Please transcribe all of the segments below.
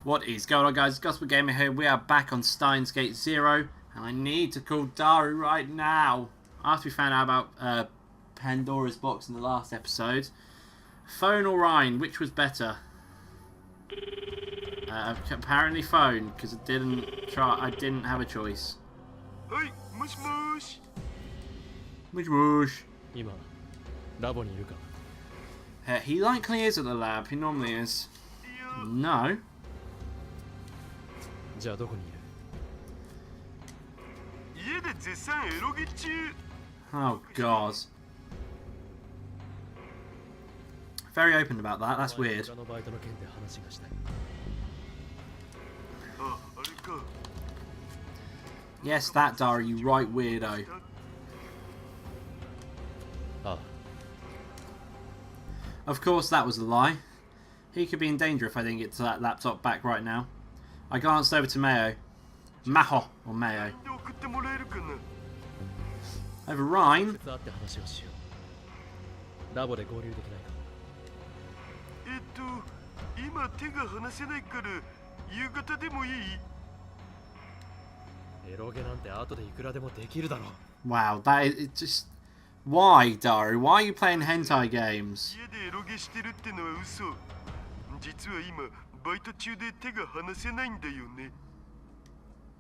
What is going on, guys? Gospel Gamer here. We are back on Steins Gate 0, and I need to call Daru right now. After we found out about Pandora's box in the last episode, phone or Rhine, which was better? Apparently phone, because I didn't have a choice. Hey, mush mush. Mush mush. Hey, he likely is at the lab. He normally is. No. Oh god. Very open about that. That's weird. Yes, that Daru, you right weirdo. Of course that was a lie. He could be in danger if I didn't get to that laptop back right now. I glanced over to Maho. Maho, or Mayo. Over Rhine? Wow, that is just... Why, Daru? Why are you playing hentai games?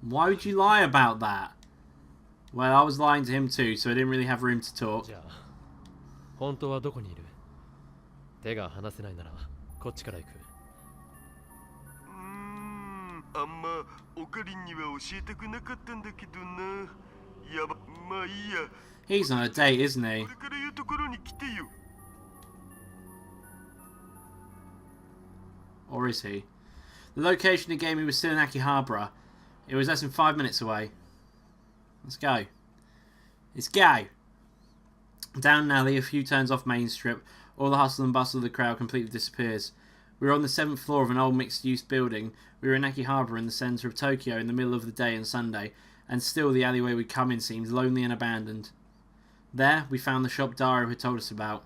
Why would you lie about that? Well, I was lying to him too, so I didn't really have room to talk. He's on a date, isn't he? Or is he? The location he gave me was still in Akihabara. It was less than 5 minutes away. Let's go. Let's go. Down an alley, a few turns off Main Strip, all the hustle and bustle of the crowd completely disappears. We were on the 7th floor of an old mixed-use building. We were in Akihabara in the centre of Tokyo in the middle of the day and Sunday, and still the alleyway we'd come in seemed lonely and abandoned. There, we found the shop Daru had told us about.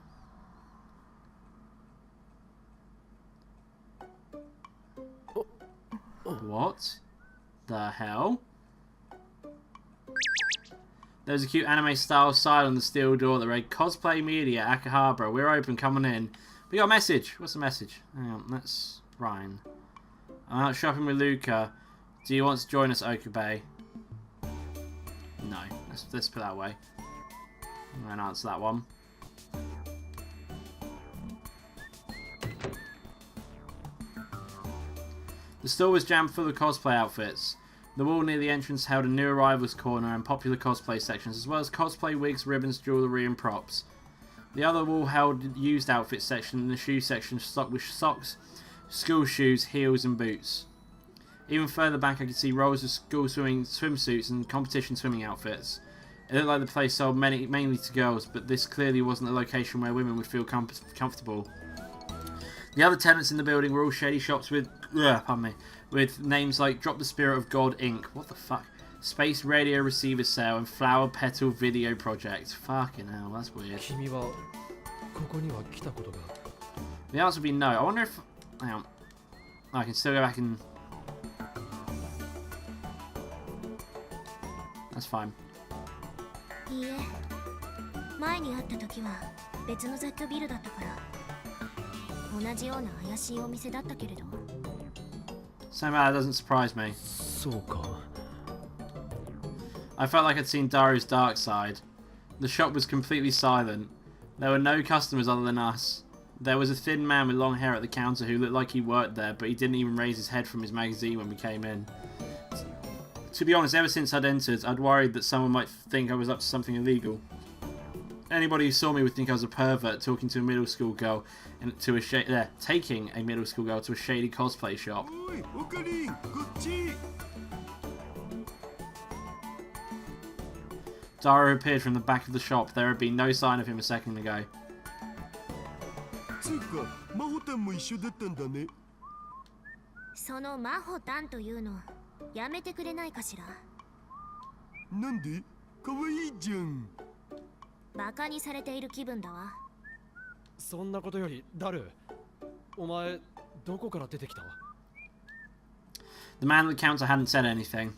What the hell? There was a cute anime-style sign on the steel door that read, Cosplay Media, Akihabara. We're open, come on in. We got a message. What's the message? Hang on, that's Ryan. I'm out shopping with Luca. Do you want to join us, Okabe? No. Let's put that away. I'm going to answer that one. The store was jammed full of cosplay outfits. The wall near the entrance held a new arrivals corner and popular cosplay sections, as well as cosplay wigs, ribbons, jewellery and props. The other wall held used outfit section and the shoe section stocked with socks, school shoes, heels and boots. Even further back I could see rolls of school swimsuits and competition swimming outfits. It looked like the place sold mainly to girls, but this clearly wasn't a location where women would feel comfortable. The other tenants in the building were all shady shops with names like Drop the Spirit of God Inc. What the fuck? Space Radio Receiver Sale and Flower Petal Video Project. Fucking hell, that's weird. The answer would be no. I wonder if... Hang on. Oh, I can still go back and... That's fine. Somehow that doesn't surprise me. I felt like I'd seen Daru's dark side. The shop was completely silent. There were no customers other than us. There was a thin man with long hair at the counter who looked like he worked there, but he didn't even raise his head from his magazine when we came in. To be honest, ever since I'd entered, I'd worried that someone might think I was up to something illegal. Anybody who saw me would think I was a pervert talking to a middle school girl and taking a middle school girl to a shady cosplay shop. Daru appeared from the back of the shop. There had been no sign of him a second ago. The man at the counter hadn't said anything,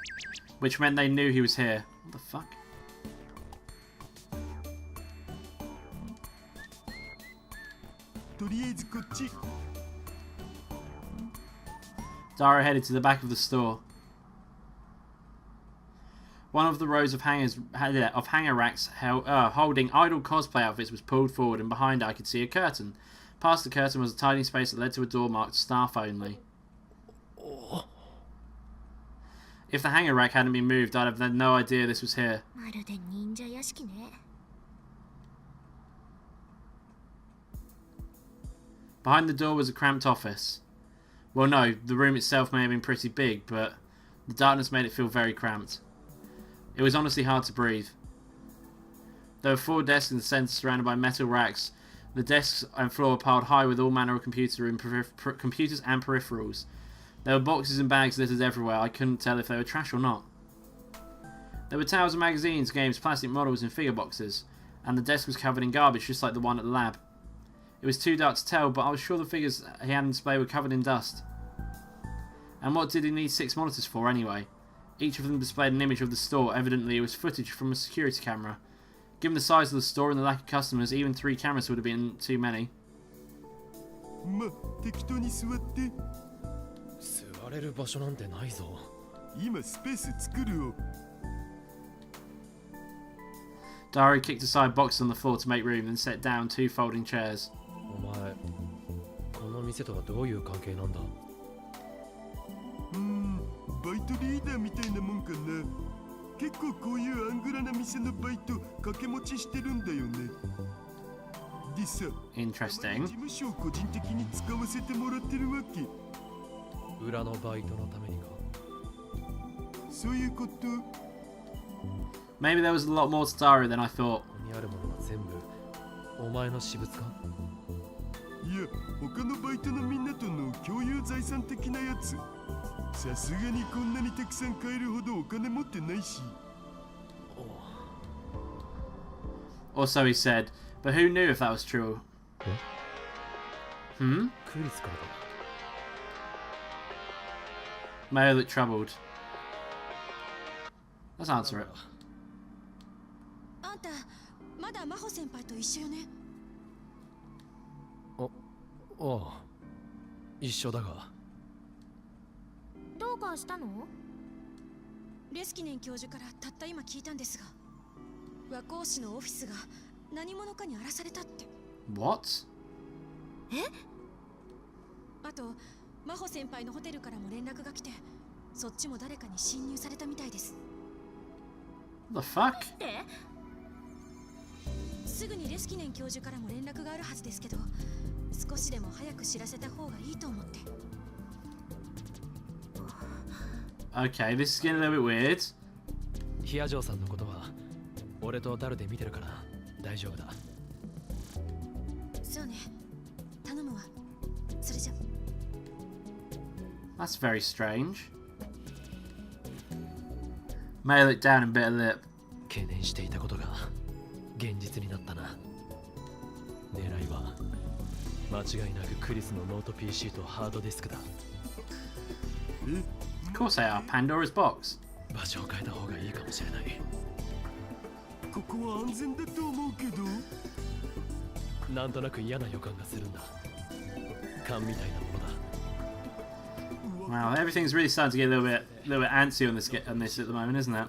which meant they knew he was here. What the fuck? Dara headed to the back of the store. One of the rows of hanger racks holding idle cosplay outfits was pulled forward, and behind it I could see a curtain. Past the curtain was a tiny space that led to a door marked staff only. If the hanger rack hadn't been moved, I'd have had no idea this was here. Behind the door was a cramped office. Well, no, the room itself may have been pretty big, but the darkness made it feel very cramped. It was honestly hard to breathe. There were 4 desks in the centre surrounded by metal racks. The desks and floor were piled high with all manner of computers and peripherals. There were boxes and bags littered everywhere. I couldn't tell if they were trash or not. There were towels of magazines, games, plastic models and figure boxes. And the desk was covered in garbage just like the one at the lab. It was too dark to tell, but I was sure the figures he had on display were covered in dust. And what did he need 6 monitors for anyway? Each of them displayed an image of the store. Evidently it was footage from a security camera. Given the size of the store and the lack of customers, even 3 cameras would have been too many. Dari kicked aside boxes on the floor to make room, then set down 2 folding chairs. Interesting. Maybe there was a lot more to Daru than I thought. Also he said, but who knew if that was true? Mayo looked troubled. Let's answer it. What? The fuck? Okay, this is getting a little bit weird. That's very strange. Mayo looked down and bit her lip. Of course they are. Pandora's box. Wow, everything's really starting to get a little bit antsy on this at the moment, isn't it?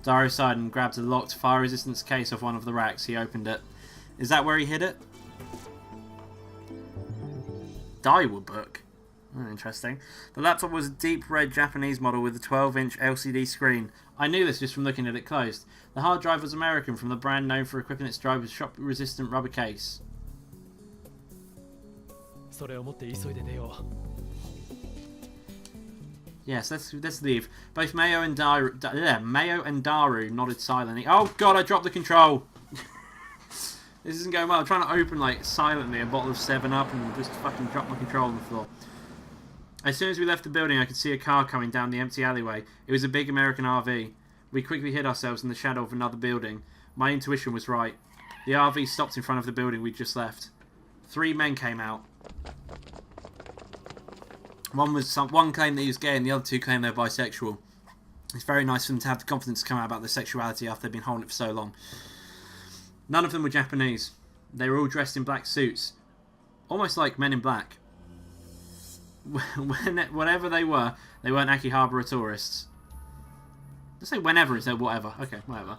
Daru sighed and grabbed a locked fire resistance case off one of the racks. He opened it. Is that where he hid it? Daiwa book. Oh, interesting. The laptop was a deep red Japanese model with a 12-inch LCD screen. I knew this just from looking at it closed. The hard drive was American, from the brand known for equipping its drive with shock-resistant rubber case. Yes, let's leave. Both Mayo and Daru nodded silently. Oh god, I dropped the control! This isn't going well. I'm trying to open, like, silently a bottle of 7-Up and just fucking drop my control on the floor. As soon as we left the building, I could see a car coming down the empty alleyway. It was a big American RV. We quickly hid ourselves in the shadow of another building. My intuition was right. The RV stopped in front of the building we'd just left. 3 men came out. One claimed that he was gay and the other two claimed they were bisexual. It's very nice for them to have the confidence to come out about their sexuality after they've been holding it for so long. None of them were Japanese. They were all dressed in black suits. Almost like Men in Black. Whatever they weren't Akihabara tourists. Let's say whenever instead of whatever. Okay, whatever.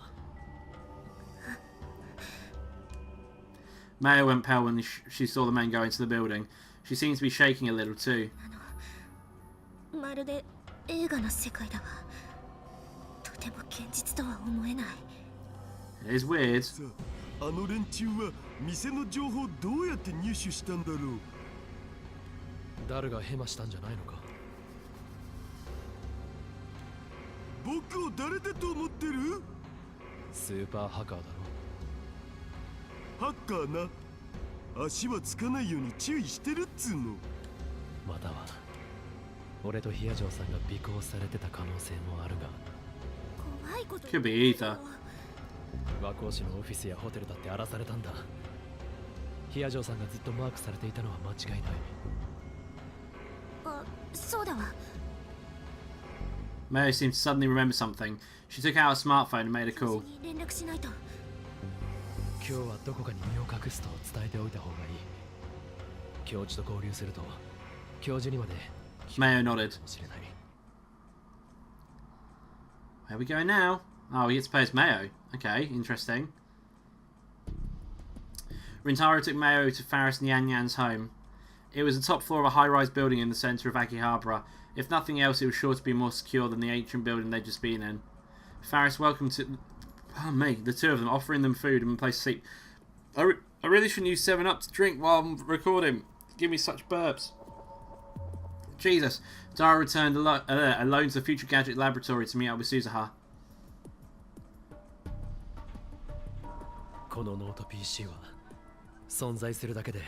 Maho went pale when she saw the men go into the building. She seemed to be shaking a little too. It is weird. あの連中は店の情報どうやって入手したんだろう。誰がヘマしたんじゃないのか。僕を誰だと思ってる？スーパーハッカーだろ。ハッカーな。足はつかないように注意してるっつうの。または俺とヒヤジョウさんが尾行されてた可能性もあるが。怖いこと。Could be either. 和光市のオフィスやホテルだって荒らされたんだ。ヒヤジョウさんがずっとマークされていたのは間違いない。あ、そうだわ。Maho seemed to suddenly remember something. She took out a smartphone and made a call. 今日はどこかに身を隠すと伝えておいた方がいい。教授と合流すると教授にまで。Maho nodded. Where are we going now? Oh, he gets to play as Maho. Okay, interesting. Rintaro took Maho to Faris Nyan Nyan's home. It was the top floor of a high-rise building in the centre of Akihabara. If nothing else, it was sure to be more secure than the ancient building they'd just been in. Faris welcomed the two of them, offering them food and a place to sleep. I really shouldn't use 7-Up to drink while I'm recording. Give me such burps. Jesus. Dara returned alone to the Future Gadget Laboratory to meet up with Suzuha. このノート PC は存在するだけで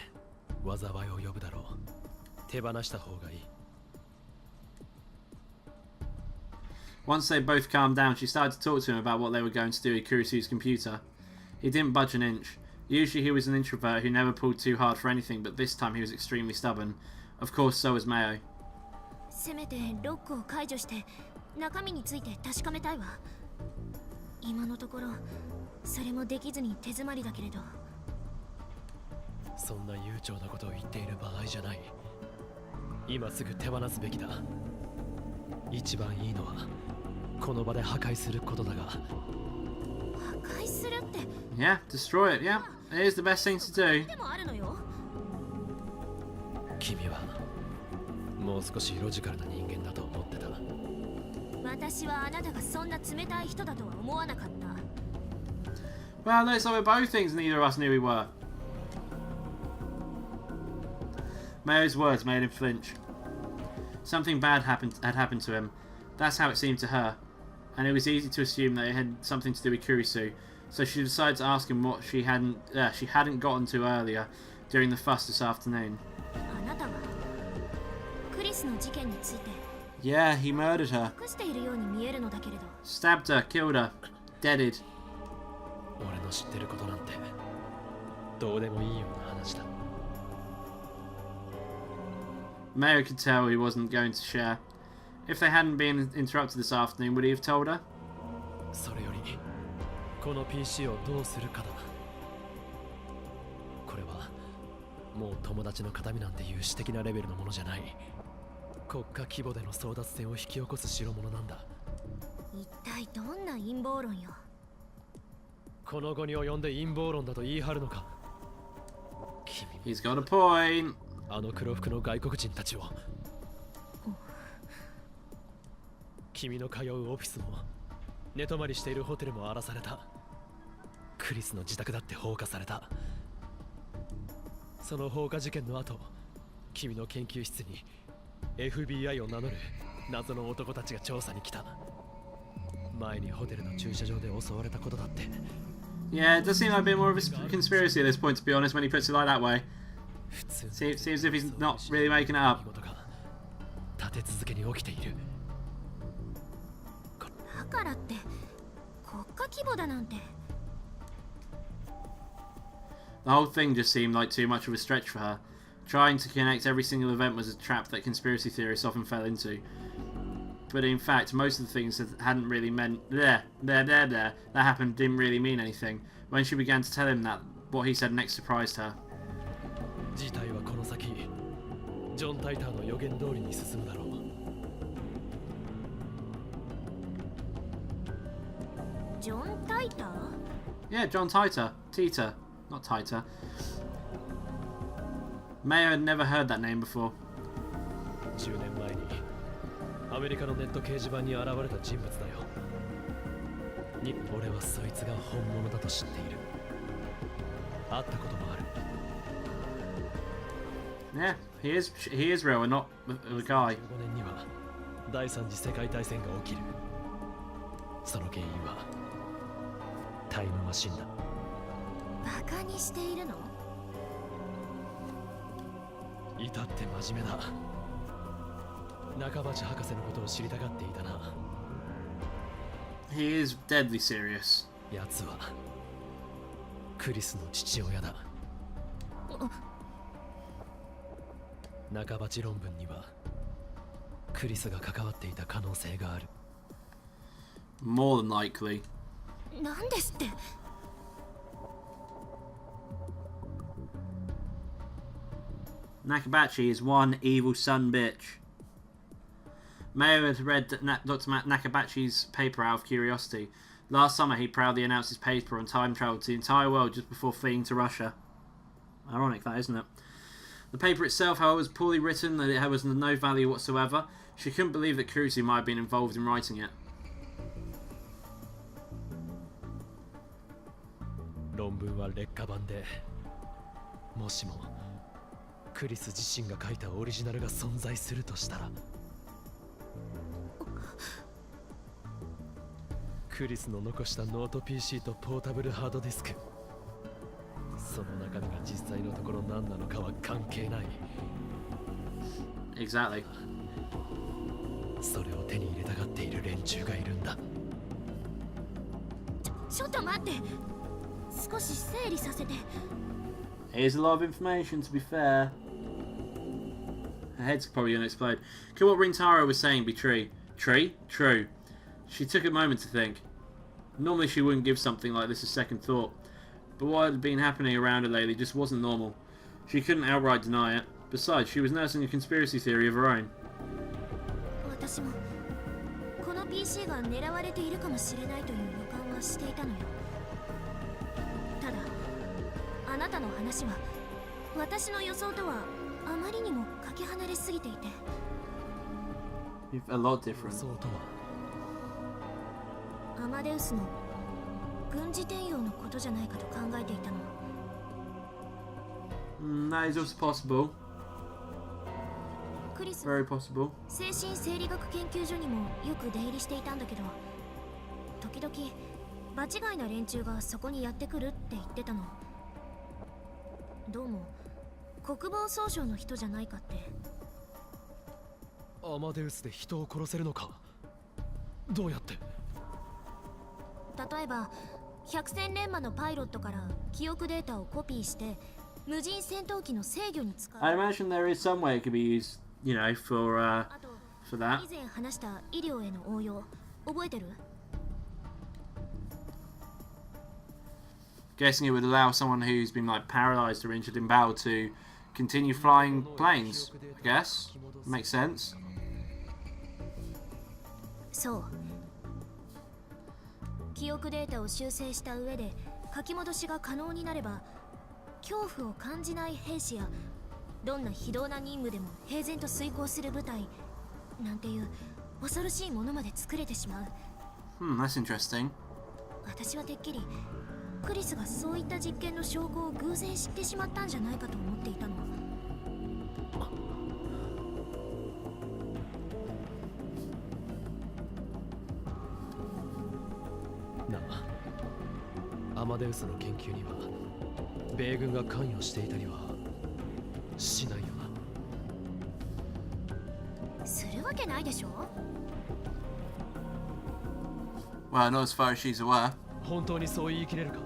災いを呼ぶだろう。手放した方がいい。Once they both calmed down, she started to talk to him about what they were going to do with Kurisu's computer. He didn't budge an inch. Usually he was an introvert who never pulled too hard for anything, but this time he was extremely stubborn. Of course, so was Maho. せめてロックを解除して中身について確かめたいわ。今のところそれもできずに手詰まりだけれど。そんな悠長なことを言っている場合じゃない。今すぐ手放すべきだ。一番いいのはこの場で破壊することだが。破壊するって。Yeah, destroy it. Yeah, it is the best thing to do. でもあるのよ。君はもう少しロジカルな人間だと思ってた。私はあなたがそんな冷たい人だとは思わなかった。Well, no, so we're both things neither of us knew we were. Maho's words made him flinch. Something bad had happened to him. That's how it seemed to her. And it was easy to assume that it had something to do with Kurisu. So she decided to ask him what she hadn't gotten to earlier during the fuss this afternoon. Yeah, he murdered her. Stabbed her, killed her, deaded. 俺の知ってることなんてどうでもいいような話だ。Maho could tell he wasn't going to share. If they hadn't been interrupted this afternoon, would he have told her? それよりこの PC をどうするかだ。これはもう友達の形見なんていう私的なレベルのものじゃない。国家規模での争奪戦を引き起こす代物なんだ。一体どんな陰謀論よ。この後に及んで陰謀論だと言い張るのか。He's got a point. あの黒服の外国人たちを。君の通うオフィスも寝泊まりしているホテルも荒らされた。クリスの自宅だって放火された。その放火事件の後、君の研究室に FBI を名乗る謎の男たちが調査に来た。前にホテルの駐車場で襲われたことだって。Yeah, it does seem like a bit more of a conspiracy at this point, to be honest, when he puts it like that way. Seems as if he's not really making it up. 立て続けに起きている。だからって国家規模だなんて。The whole thing just seemed like too much of a stretch for her. Trying to connect every single event was a trap that conspiracy theorists often fell into. But in fact, most of the things that hadn't really meant that happened didn't really mean anything. When she began to tell him that, what he said next surprised her. 事態はこの先ジョン・タイターの予言通りに進むだろう。ジョン・タイター Yeah, John Titor. Tita. Not Titor. Mayo had never heard that name before. 10年前にアメリカのネット掲示板に現れた人物だよ。俺はそいつが本物だと知っている。会ったこともある。Yeah, he is real and not a guy. 15年には第三次世界大戦が起きる。その原因はタイムマシンだ。バカにしているの？至って真面目だ。中鉢博士のことを知りたがっていたな。He is deadly serious. 奴はクリスの父親だ。中鉢論文にはクリスが関わっていた可能性がある。More than likely. なんですって？ Nakabachi is one evil son bitch. Mayo had read Dr. Nakabachi's paper out of curiosity. Last summer, he proudly announced his paper on time travel to the entire world just before fleeing to Russia. Ironic, that, isn't it? The paper itself, however, was poorly written, that it was of no value whatsoever. She couldn't believe that Kurisu might have been involved in writing it. 論文は劣化版で、もしもクリス自身が書いたオリジナルが存在するとしたら、クリスの残したノート PC とポータブルハードディスク、その中身が実際のところ何なのかは関係ない。 Exactly. それを手に入れたがっている連中がいるんだ。ちょっと待って。少し整理させて。 Here's a lot of information, to be fair. Her head's probably going to explode. Could what Rintaro was saying be true? True. She took a moment to think. Normally she wouldn't give something like this a second thought. But what had been happening around her lately just wasn't normal. She couldn't outright deny it. Besides, she was nursing a conspiracy theory of her own. 私もこの PC が狙われているかもしれないという予感はしていたのよ。ただ、あなたの話は私の予想とはあまりにもかけ離れすぎていて。A lot different. そうとは。アマデウスの軍事転用のことじゃないかと考えていたの。That is also possible. クリス Very possible. 精神生理学研究所にもよく出入りしていたんだけど、時々場違いな連中がそこにやってくるって言ってたの。どうも国防総省の人じゃないかって。アマデウスで人を殺せるのか。どうやって？例えば百戦錬磨のパイロットから記憶データをコピーして無人戦闘機の制御に使う。 I imagine there is some way it could be used, you know, for あと that. 以前話した医療への応用覚えてる？ Guessing it would allow someone who's been like paralyzed or injured in battle to continue flying planes. I guess makes sense. そう。記憶データを修正した上で書き戻しが可能になれば、恐怖を感じない兵士やどんな非道な任務でも平然と遂行する部隊なんていう恐ろしいものまで作れてしまう。That's interesting. 私はてっきりクリスがそういった実験の証拠を偶然知ってしまったんじゃないかと思っていたの。なあ、アマデウスの研究には米軍が関与していたりはしないよな。するわけないでしょ。 Well, not as far as she's aware. 本当にそう言い切れるか。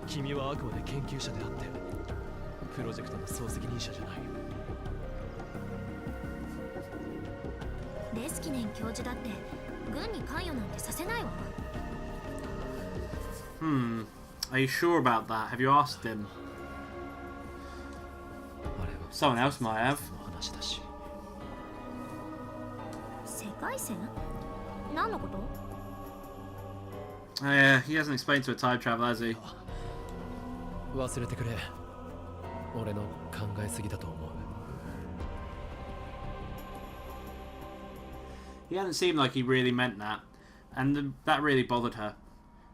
君はあくまで研究者であってプロジェクトの総責任者じゃない。レスキネン教授だって軍に関与なんてさせないわ。Are you sure about that? Have you asked him? あれは Someone else might have. の話だし。世界線？何のこと？ Yeah, he hasn't explained to a time travel, has he? 忘れてくれ。俺の考えすぎだと思う。He hadn't seemed like he really meant that, and that really bothered her.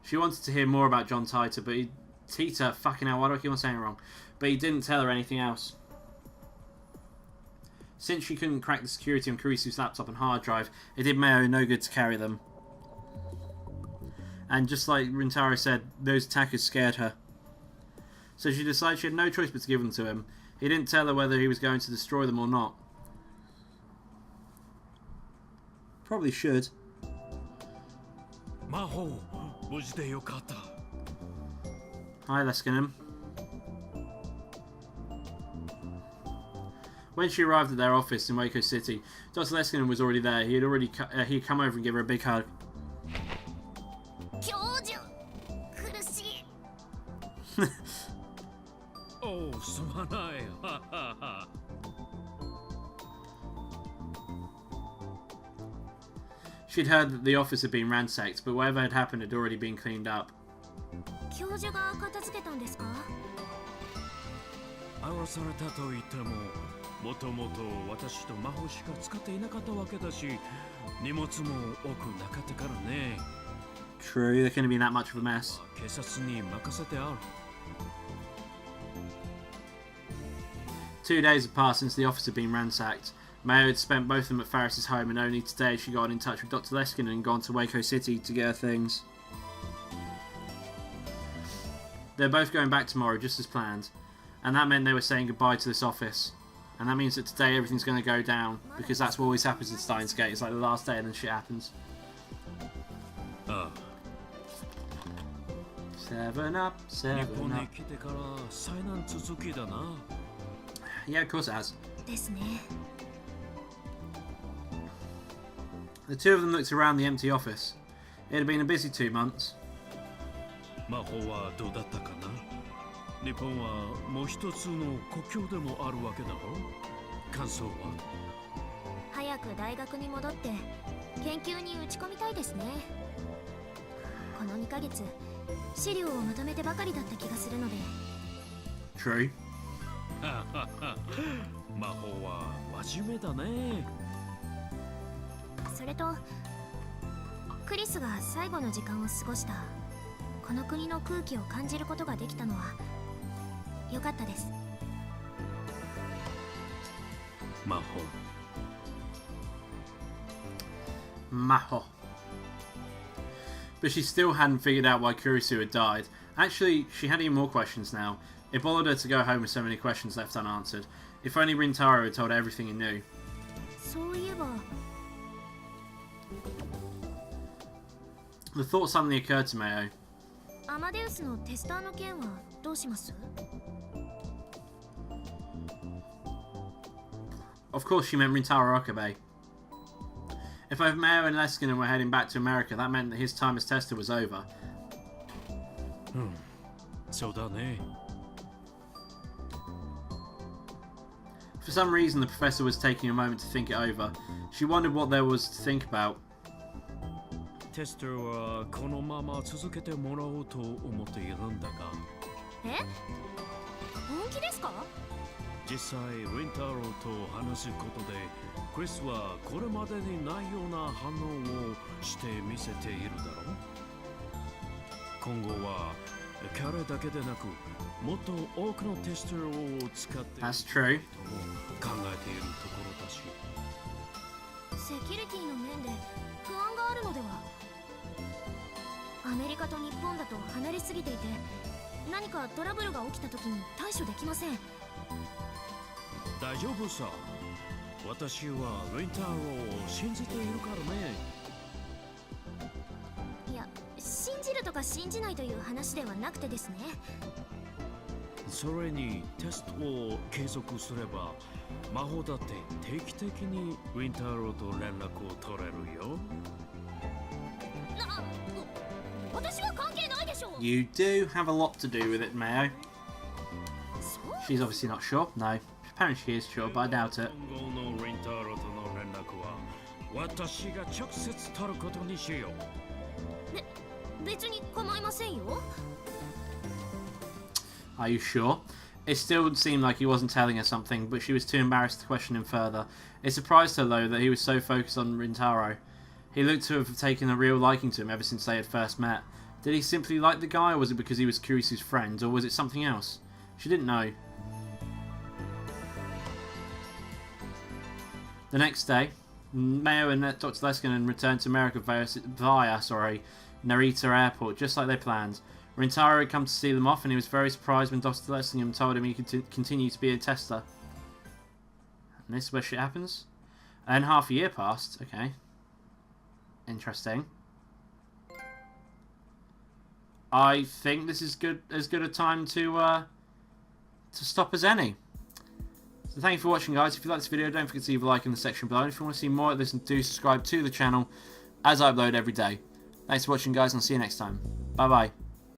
She wanted to hear more about John Titor, but Tita, fucking hell, why do I keep on saying it wrong? But he didn't tell her anything else. Since she couldn't crack the security on Kurisu's laptop and hard drive, it did Maho no good to carry them. And just like Rintaro said, those attackers scared her. So she decided she had no choice but to give them to him. He didn't tell her whether he was going to destroy them or not. Probably should. Maho, 無事でよかった。 Hi, Leskinen. When she arrived at their office in Waco City, Dr. Leskinen was already there. He'd come over and give her a big hug. 教授、苦しい。おう、すまない。ははは。 She'd heard that the office had been ransacked, but whatever had happened had already been cleaned up. 教授が片付けたんですか？荒らされたと言っても、もともと私と魔法しか使っていなかったわけだし、荷物も多くなかったからね。 True, there couldn't have been that much of a mess. 警察に任せてある。 2 days had passed since the office had been ransacked. Maho had spent both of them at Faris's home, and only today she got in touch with Dr. Leskinen and gone to Waco City to get her things. They're both going back tomorrow, just as planned, and that meant they were saying goodbye to this office. And that means that today everything's going to go down, because that's what always happens in Steins Gate. It's like the last day and then shit happens. ああ、 7 up, 7日本に up. 来てから災難続きだな。 Yeah, of course it has. ですね。 The two of them looked around the empty office. It had been a busy 2 months. 魔法はどうだったかな。日本はもう一つの故郷でもあるわけだろ。感想は？早く大学に戻って研究に打ち込みたいですね。この2ヶ月、資料をまとめてばかりだった気がするので。 True. 魔法は真面目だね。 それとクリスが最後の時間を過ごしたこの国の空気を感じることができたのは良かったです。魔法。 Maho. But she still hadn't figured out why Kurisu had died. Actually, she had even more questions now. It bothered her to go home with so many questions left unanswered. If only Rintaro had told her everything he knew. そういえば The thought suddenly occurred to Maho. アマデウスのテスターの件はどうします？ Of course, she meant Rintaro Okabe. If both Maho and Leskinen were heading back to America, that meant that his time as tester was over. そうだね。 For some reason, the professor was taking a moment to think it over. She wondered what there was to think about. テスターはこのまま続けてもらおうと思っているんだが。え？本気ですか？実際、リンタロウと話すことで、クリスはこれまでにないような反応をしてみせているだろう。今後は彼だけでなく、もっと多くのテスターを使って That's true. 考えているところだし。セキュリティの面で不安があるのでは？アメリカと日本だと離れすぎていて、何かトラブルが起きた時に対処できません。大丈夫さ。私はリンタロウを信じているからね。いや、信じるとか信じないという話ではなくてですね。それにテストを継続すれば魔法だって定期的にウィンターローと連絡を取れるよ。私は関係ないでしょ。 You do have a lot to do with it, Maho. She's obviously not sure. No. Apparently she is sure, but I doubt it. 今後のウィンターローとの連絡は私が直接取ることにしよう。別に構いませんよ。 Are you sure? It still seemed like he wasn't telling her something, but she was too embarrassed to question him further. It surprised her, though, that he was so focused on Rintaro. He looked to have taken a real liking to him ever since they had first met. Did he simply like the guy, or was it because he was Kurisu's friend, or was it something else? She didn't know. The next day, Maho and Dr. Leskinen returned to America via Narita Airport, just like they planned. Rintaro had come to see them off, and he was very surprised when Dr. Leskinen told him he could continue to be a tester. And this is where shit happens. And half a year passed. Okay. Interesting. I think this is as good a time to stop as any. So thank you for watching, guys. If you like this video, don't forget to leave a like in the section below. And if you want to see more of this, do subscribe to the channel, as I upload every day. Thanks for watching, guys, and I'll see you next time. Bye bye.